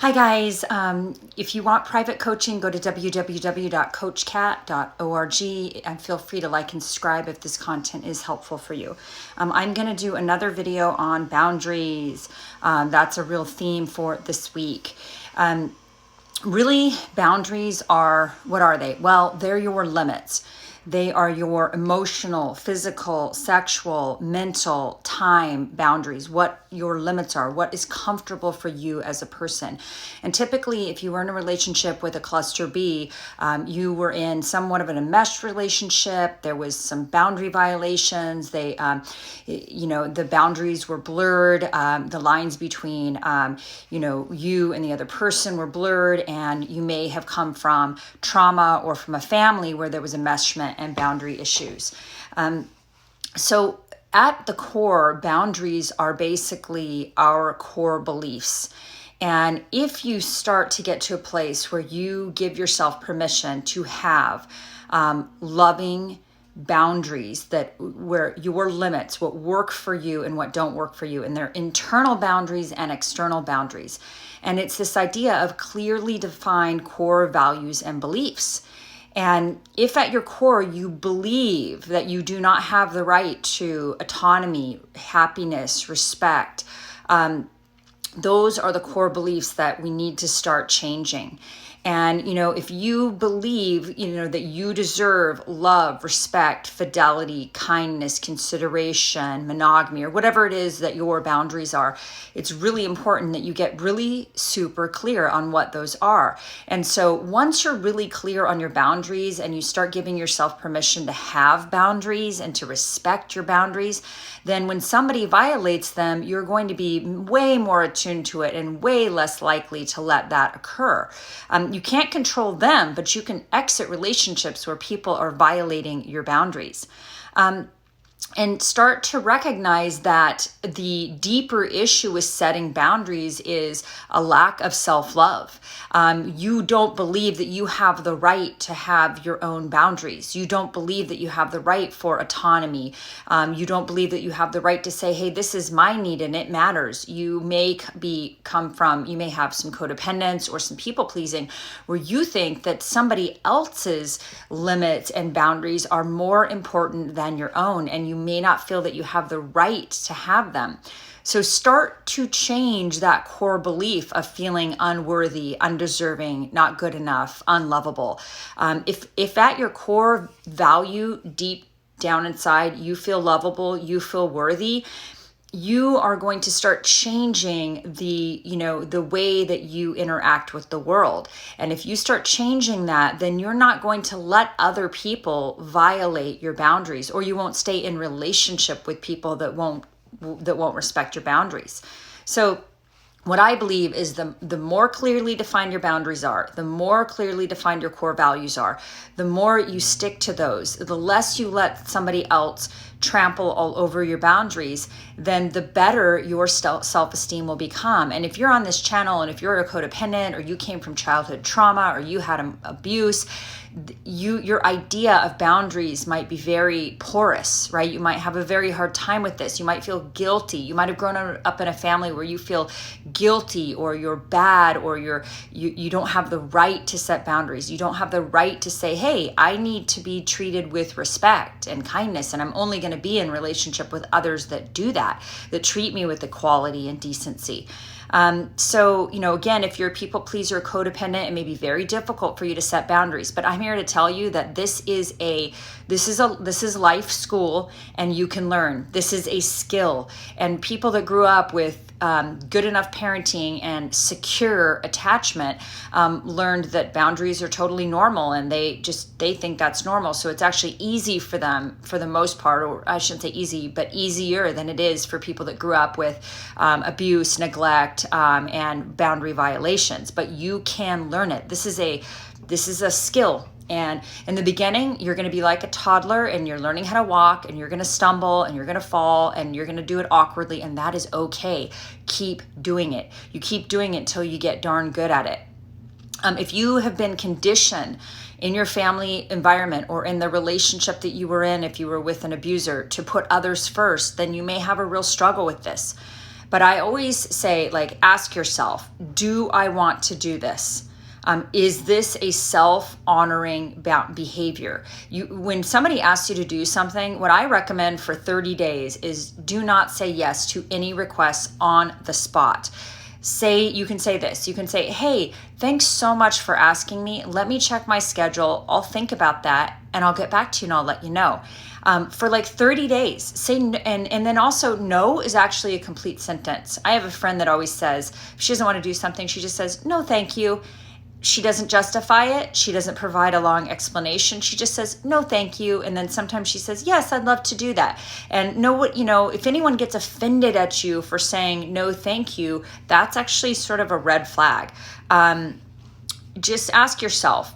Hi guys, if you want private coaching, go to www.coachcat.org and feel free to like and subscribe if this content is helpful for you. I'm going to do another video on boundaries. That's a real theme for this week. Really, boundaries are, what are they? Well, they're your limits. They are your emotional, physical, sexual, mental, time boundaries, what your limits are, what is comfortable for you as a person. And typically, if you were in a relationship with a cluster B, you were in somewhat of an enmeshed relationship. There was some boundary violations. The boundaries were blurred. The lines between, you and the other person were blurred, and you may have come from trauma or from a family where there was enmeshment and boundary issues. So at the core, boundaries are basically our core beliefs. And if you start to get to a place where you give yourself permission to have loving boundaries, where your limits, what work for you and what don't work for you, and they're internal boundaries and external boundaries. And it's this idea of clearly defined core values and beliefs. And if at your core you believe that you do not have the right to autonomy, happiness, respect, those are the core beliefs that we need to start changing. And, if you believe, that you deserve love, respect, fidelity, kindness, consideration, monogamy, or whatever it is that your boundaries are, it's really important that you get really super clear on what those are. And so once you're really clear on your boundaries and you start giving yourself permission to have boundaries and to respect your boundaries, then when somebody violates them, you're going to be way more attuned to it and way less likely to let that occur. You can't control them, but you can exit relationships where people are violating your boundaries. And start to recognize that the deeper issue with setting boundaries is a lack of self-love. You don't believe that you have the right to have your own boundaries. You don't believe that you have the right for autonomy. You don't believe that you have the right to say, hey, this is my need and it matters. You may you may have some codependence or some people pleasing where you think that somebody else's limits and boundaries are more important than your own, and you may not feel that you have the right to have them. So start to change that core belief of feeling unworthy, undeserving, not good enough, unlovable. If at your core value, deep down inside, you feel lovable, you feel worthy, you are going to start changing the way that you interact with the world. And if you start changing that, then you're not going to let other people violate your boundaries, or you won't stay in relationship with people that won't respect your boundaries. So what I believe is the more clearly defined your boundaries are, the more clearly defined your core values are, the more you stick to those, the less you let somebody else trample all over your boundaries, then the better your self-esteem will become. And if you're on this channel and if you're a codependent, or you came from childhood trauma, or you had abuse, your idea of boundaries might be very porous, right? You might have a very hard time with this. You might feel guilty. You might have grown up in a family where you feel guilty, or you're bad, or you don't have the right to set boundaries. You don't have the right to say, hey, I need to be treated with respect and kindness, and I'm only going to be in relationship with others that do that treat me with equality and decency. So, again, if you're a people pleaser or codependent, it may be very difficult for you to set boundaries, but I'm here to tell you that this is life school, and you can learn. This is a skill, and people that grew up with good enough parenting and secure attachment learned that boundaries are totally normal, and they think that's normal. So it's actually easy for them for the most part, or I shouldn't say easy, but easier than it is for people that grew up with abuse, neglect, and boundary violations. But you can learn it. This is a skill. And in the beginning, you're going to be like a toddler, and you're learning how to walk, and you're going to stumble, and you're going to fall, and you're going to do it awkwardly, and that is okay. Keep doing it. You keep doing it until you get darn good at it. If you have been conditioned in your family environment or in the relationship that you were in, if you were with an abuser, to put others first, then you may have a real struggle with this. But I always say, like, ask yourself, do I want to do this? Is this a self-honoring behavior? When somebody asks you to do something, what I recommend for 30 days is do not say yes to any requests on the spot. You can say this. You can say, hey, thanks so much for asking me. Let me check my schedule. I'll think about that and I'll get back to you and I'll let you know. For like 30 days, say, and then also no is actually a complete sentence. I have a friend that always says, if she doesn't want to do something, she just says, no, thank you. She doesn't justify it. She doesn't provide a long explanation. She just says, no, thank you. And then sometimes she says, yes, I'd love to do that. And if anyone gets offended at you for saying no, thank you, that's actually sort of a red flag. Just ask yourself,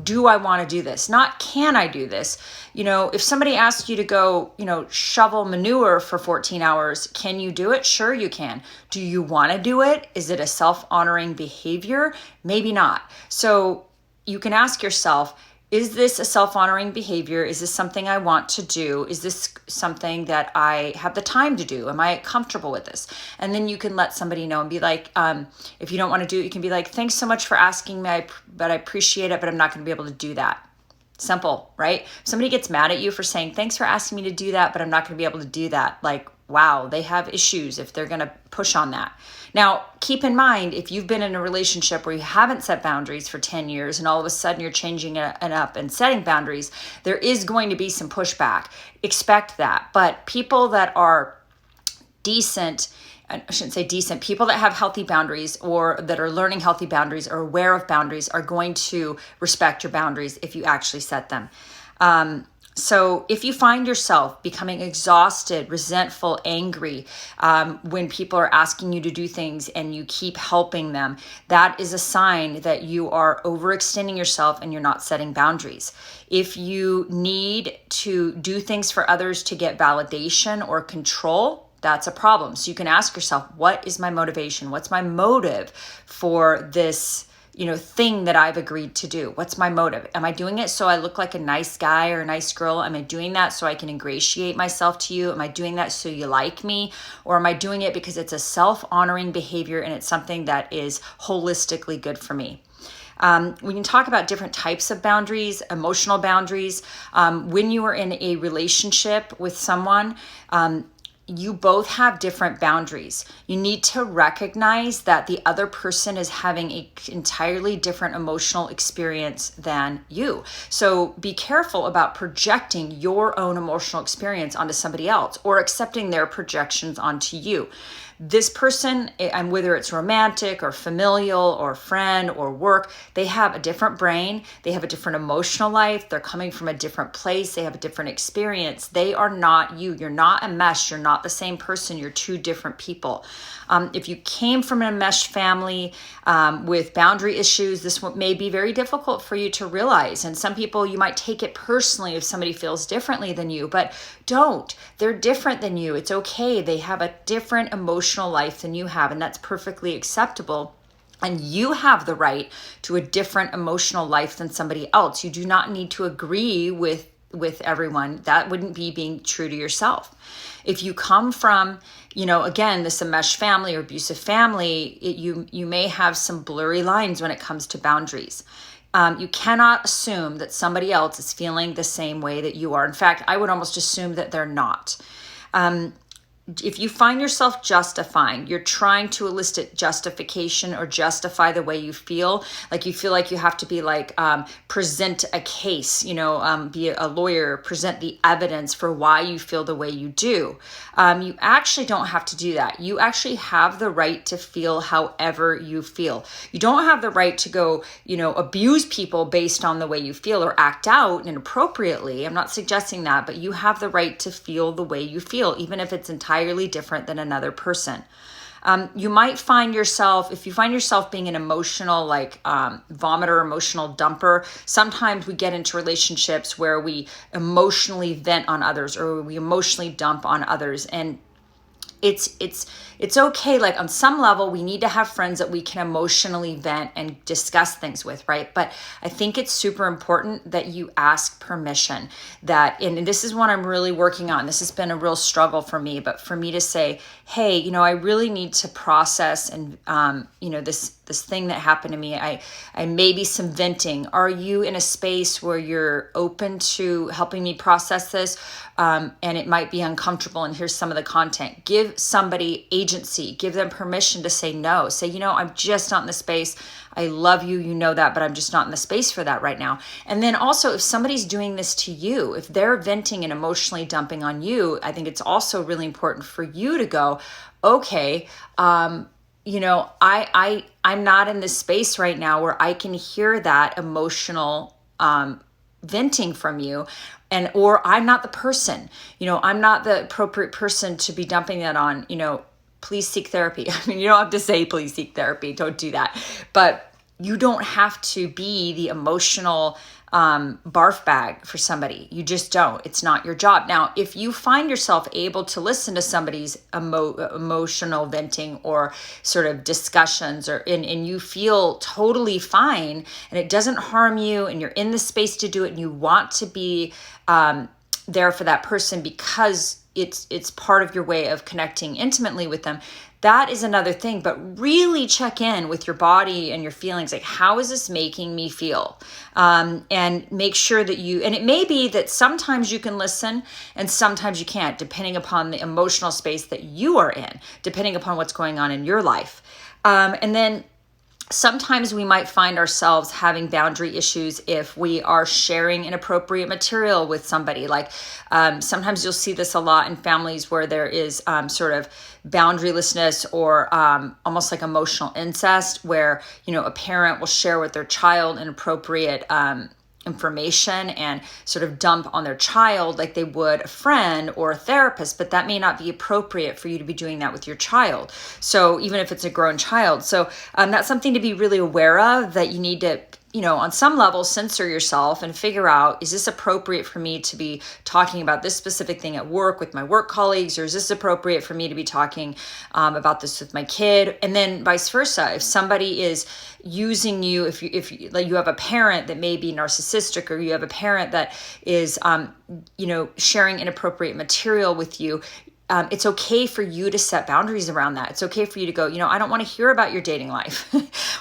do I want to do this? Not can I do this? If somebody asks you to go, shovel manure for 14 hours, can you do it? Sure, you can. Do you want to do it? Is it a self-honoring behavior? Maybe not. So you can ask yourself, is this a self-honoring behavior? Is this something I want to do? Is this something that I have the time to do? Am I comfortable with this? And then you can let somebody know and be like, if you don't want to do it, you can be like, thanks so much for asking me, but I appreciate it, but I'm not going to be able to do that. Simple, right? If somebody gets mad at you for saying, thanks for asking me to do that, but I'm not going to be able to do that. Like, wow, they have issues if they're going to push on that. Now, keep in mind, if you've been in a relationship where you haven't set boundaries for 10 years and all of a sudden you're changing it up and setting boundaries, there is going to be some pushback. Expect that. But people that are decent, I shouldn't say decent, people that have healthy boundaries or that are learning healthy boundaries or aware of boundaries are going to respect your boundaries if you actually set them. So if you find yourself becoming exhausted, resentful, angry, when people are asking you to do things and you keep helping them, that is a sign that you are overextending yourself and you're not setting boundaries. If you need to do things for others to get validation or control, that's a problem. So you can ask yourself, what is my motivation? What's my motive for this thing that I've agreed to do? What's my motive? Am I doing it so I look like a nice guy or a nice girl? Am I doing that so I can ingratiate myself to you? Am I doing that so you like me? Or am I doing it because it's a self-honoring behavior and it's something that is holistically good for me? We can talk about different types of boundaries, emotional boundaries. When you are in a relationship with someone, you both have different boundaries. You need to recognize that the other person is having an entirely different emotional experience than you. So be careful about projecting your own emotional experience onto somebody else or accepting their projections onto you. This person, and whether it's romantic or familial or friend or work, they have a different brain. They have a different emotional life. They're coming from a different place. They have a different experience. They are not you. You're not a mesh. You're not the same person. You're two different people. If you came from an enmeshed family with boundary issues, this may be very difficult for you to realize. And some people, you might take it personally if somebody feels differently than you, but don't. They're different than you. It's okay. They have a different emotional life than you have, and that's perfectly acceptable. And you have the right to a different emotional life than somebody else. You do not need to agree with everyone. That wouldn't be being true to yourself. If you come from, again, this enmeshed family or abusive family, you may have some blurry lines when it comes to boundaries. You cannot assume that somebody else is feeling the same way that you are. In fact, I would almost assume that they're not. If you find yourself justifying, you're trying to elicit justification or justify the way you feel, like you feel like you have to be like, present a case, be a lawyer, present the evidence for why you feel the way you do. You actually don't have to do that. You actually have the right to feel however you feel. You don't have the right to go, abuse people based on the way you feel or act out inappropriately. I'm not suggesting that, but you have the right to feel the way you feel, even if it's entirely different than another person. You might find yourself, if you find yourself being an emotional, vomiter, emotional dumper, sometimes we get into relationships where we emotionally vent on others or we emotionally dump on others. And it's okay. Like on some level, we need to have friends that we can emotionally vent and discuss things with, right? But I think it's super important that you ask permission. And this is what I'm really working on. This has been a real struggle for me, but for me to say, hey, I really need to process and this thing that happened to me. I maybe some venting. Are you in a space where you're open to helping me process this? And it might be uncomfortable, and here's some of the content. Give somebody agency, give them permission to say no. Say, I'm just not in the space. I love you, you know that, but I'm just not in the space for that right now. And then also, if somebody's doing this to you, if they're venting and emotionally dumping on you, I think it's also really important for you to go, okay, I'm not in this space right now where I can hear that emotional venting from you, or I'm not the person, I'm not the appropriate person to be dumping that on, please seek therapy. I mean, you don't have to say, please seek therapy. Don't do that. But you don't have to be the emotional barf bag for somebody. You just don't. It's not your job. Now, if you find yourself able to listen to somebody's emotional venting or sort of discussions, and you feel totally fine and it doesn't harm you and you're in the space to do it and you want to be there for that person because it's part of your way of connecting intimately with them, that is another thing. But really check in with your body and your feelings. Like, how is this making me feel? And make sure that and it may be that sometimes you can listen and sometimes you can't, depending upon the emotional space that you are in, depending upon what's going on in your life. And then sometimes we might find ourselves having boundary issues if we are sharing inappropriate material with somebody. Like sometimes you'll see this a lot in families where there is sort of boundarylessness or almost like emotional incest, where, a parent will share with their child inappropriate information and sort of dump on their child like they would a friend or a therapist, but that may not be appropriate for you to be doing that with your child. So even if it's a grown child. So that's something to be really aware of, that you need to, on some level, censor yourself and figure out, is this appropriate for me to be talking about this specific thing at work with my work colleagues, or is this appropriate for me to be talking about this with my kid? And then vice versa. If somebody is using you, if you have a parent that may be narcissistic, or you have a parent that is, sharing inappropriate material with you, it's okay for you to set boundaries around that. It's okay for you to go, I don't want to hear about your dating life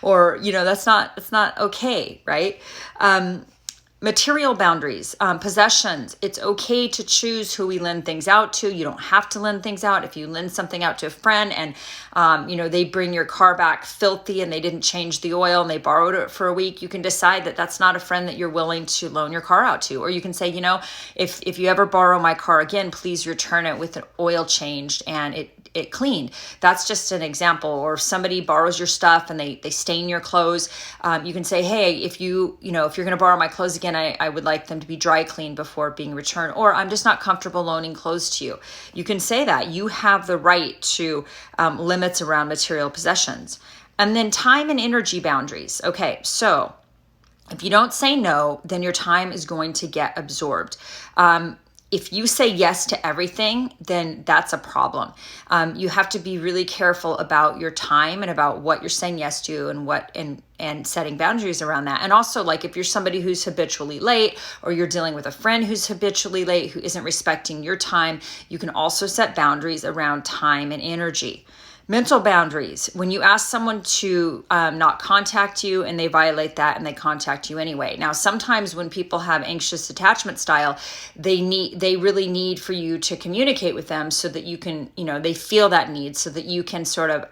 or, that's not okay. Right. Material boundaries, possessions. It's okay to choose who we lend things out to. You don't have to lend things out. If you lend something out to a friend and, they bring your car back filthy and they didn't change the oil and they borrowed it for a week, you can decide that that's not a friend that you're willing to loan your car out to. Or you can say, if you ever borrow my car again, please return it with an oil changed and it cleaned. That's just an example. Or if somebody borrows your stuff and they stain your clothes, you can say, hey, if you're going to borrow my clothes again, I would like them to be dry cleaned before being returned, or I'm just not comfortable loaning clothes to you. You can say that. You have the right to limits around material possessions. And then time and energy boundaries. Okay, so if you don't say no, then your time is going to get absorbed. If you say yes to everything, then that's a problem. You have to be really careful about your time and about what you're saying yes to and setting boundaries around that. And also, like, if you're somebody who's habitually late, or you're dealing with a friend who's habitually late, who isn't respecting your time, you can also set boundaries around time and energy. Mental boundaries. When you ask someone to not contact you and they violate that and they contact you anyway. Now, sometimes when people have anxious attachment style, they really need for you to communicate with them so that you can, they feel that need, so that you can sort of,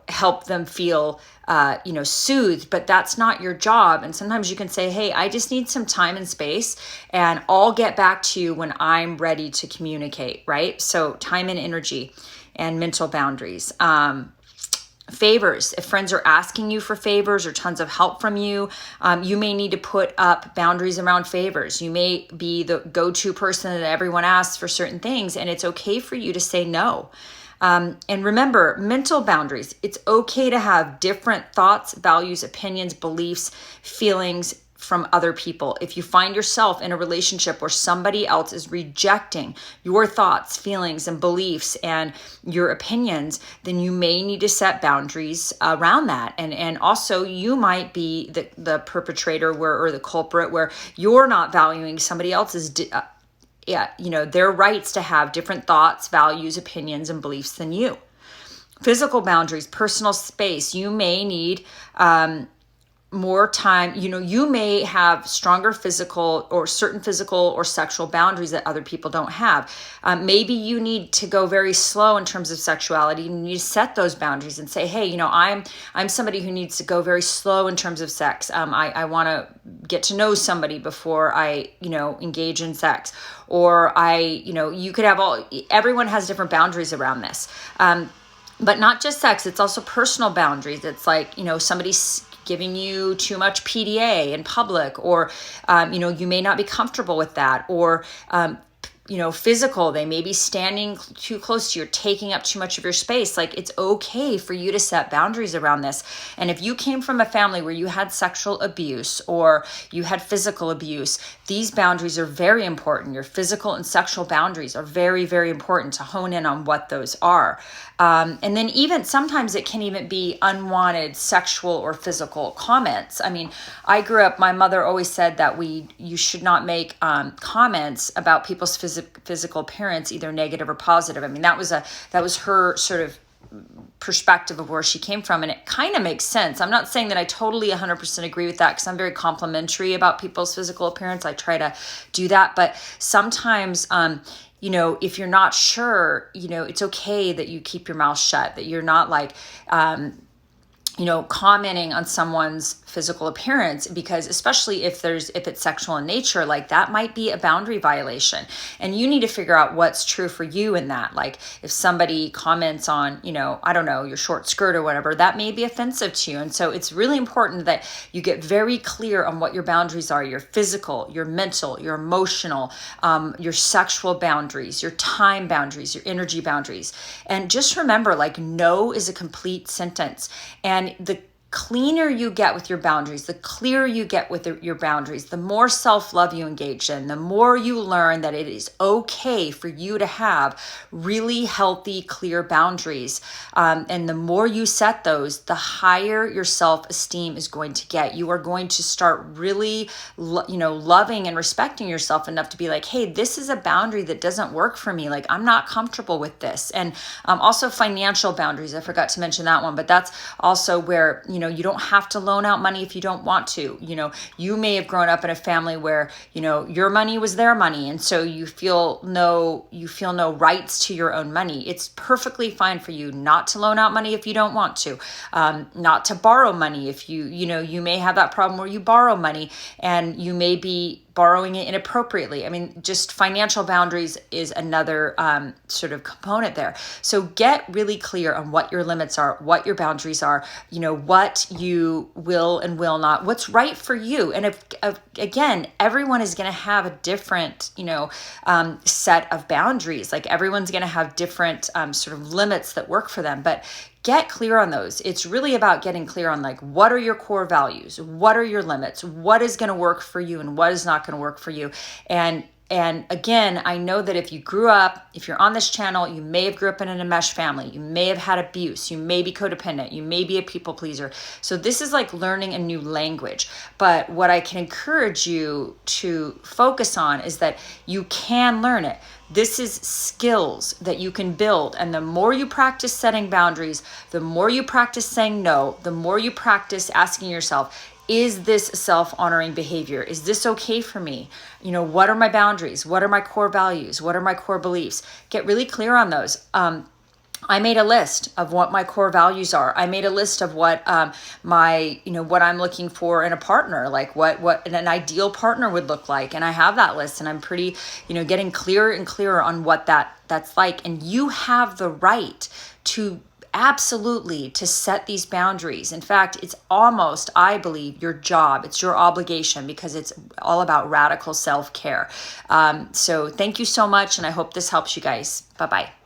help them feel, soothed, but that's not your job. And sometimes you can say, hey, I just need some time and space and I'll get back to you when I'm ready to communicate, right? So time and energy. And mental boundaries. Favors. If friends are asking you for favors or tons of help from you, you may need to put up boundaries around favors. You may be the go-to person that everyone asks for certain things, and it's okay for you to say no. And remember, mental boundaries. It's okay to have different thoughts, values, opinions, beliefs, feelings from other people. If you find yourself in a relationship where somebody else is rejecting your thoughts, feelings, and beliefs and your opinions, then you may need to set boundaries around that. And also you might be the perpetrator or the culprit where you're not valuing somebody else's their rights to have different thoughts, values, opinions, and beliefs than you. Physical boundaries, personal space. You may need more time. You may have stronger physical or certain physical or sexual boundaries that other people don't have. Maybe you need to go very slow in terms of sexuality, and you need to set those boundaries and say, hey, I'm somebody who needs to go very slow in terms of sex. I want to get to know somebody before I, engage in sex. Or you could have everyone has different boundaries around this. But not just sex, it's also personal boundaries. It's like, somebody's giving you too much PDA in public, or, you may not be comfortable with that, or, physical, they may be standing too close to you, taking up too much of your space. Like, it's okay for you to set boundaries around this. And if you came from a family where you had sexual abuse or you had physical abuse, these boundaries are very important. Your physical and sexual boundaries are very, very important to hone in on what those are. And then even sometimes it can even be unwanted sexual or physical comments. I mean, I grew up, my mother always said that you should not make comments about people's physical appearance, either negative or positive. I mean, that was her sort of perspective of where she came from, and it kind of makes sense. I'm not saying that I totally 100% agree with that, because I'm very complimentary about people's physical appearance. I try to do that, but sometimes if you're not sure, it's okay that you keep your mouth shut, that you're not like, commenting on someone's physical appearance, because especially if it's sexual in nature, like that might be a boundary violation. And you need to figure out what's true for you in that. Like if somebody comments on, I don't know, your short skirt or whatever, that may be offensive to you. And so it's really important that you get very clear on what your boundaries are, your physical, your mental, your emotional, your sexual boundaries, your time boundaries, your energy boundaries. And just remember, like, no is a complete sentence. And the cleaner you get with your boundaries, the clearer you get with your boundaries, the more self-love you engage in, the more you learn that it is okay for you to have really healthy, clear boundaries. And the more you set those, the higher your self-esteem is going to get. You are going to start really, loving and respecting yourself enough to be like, hey, this is a boundary that doesn't work for me. Like, I'm not comfortable with this. And also financial boundaries. I forgot to mention that one, but that's also where, you don't have to loan out money if you don't want to. You may have grown up in a family where, your money was their money. And so you feel no rights to your own money. It's perfectly fine for you not to loan out money if you don't want to, not to borrow money. If you may have that problem where you borrow money and you may be borrowing it inappropriately. I mean, just financial boundaries is another sort of component there. So get really clear on what your limits are, what your boundaries are, what you will and will not, what's right for you. And again, everyone is going to have a different, set of boundaries. Like everyone's going to have different sort of limits that work for them, but get clear on those. It's really about getting clear on like, what are your core values? What are your limits? What is going to work for you and what is not going to work for you? And again, I know that if you're on this channel, you may have grew up in an enmeshed family. You may have had abuse. You may be codependent. You may be a people pleaser. So this is like learning a new language. But what I can encourage you to focus on is that you can learn it. This is skills that you can build. And the more you practice setting boundaries, the more you practice saying no, the more you practice asking yourself, is this self-honoring behavior? Is this okay for me? What are my boundaries? What are my core values? What are my core beliefs? Get really clear on those. I made a list of what my core values are. I made a list of what what I'm looking for in a partner, like what an ideal partner would look like. And I have that list, and I'm pretty, getting clearer and clearer on what that's like. And you have the right to absolutely to set these boundaries. In fact, it's almost, I believe, your job. It's your obligation, because it's all about radical self-care. So thank you so much. And I hope this helps you guys. Bye-bye.